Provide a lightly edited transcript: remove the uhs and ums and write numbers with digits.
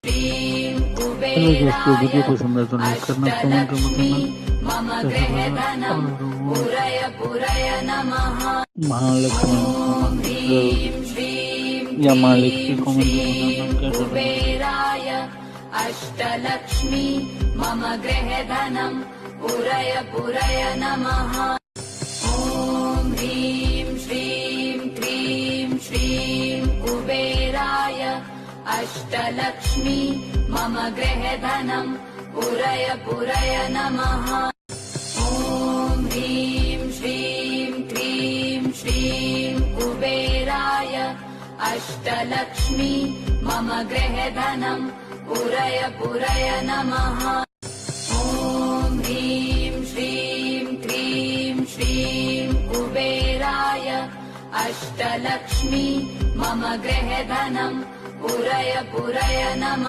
Hello दोस्तों, video पसंद आए तो लाइक करना, कमेंट करना। महालक्ष्मी या महालक्ष्मी कमेंट कुबेराय अष्टलक्ष्मी मम गृहधनं पुरय पुरय नमः। ॐ ह्रीं श्रीं क्रीं श्रीं कुबेराय अष्टलक्ष्मी मम गृहधनं पुरय पुरय नमः। ॐ ह्रीं श्रीं क्रीं श्रीं कुबेराय अष्टलक्ष्मी मम गृहधनं पुरय पुरय नमः। ॐ ह्रीं श्रीं क्रीं श्रीं कुबेराय अष्टलक्ष्मी मम गृहधनं पुरय पुरय नमः।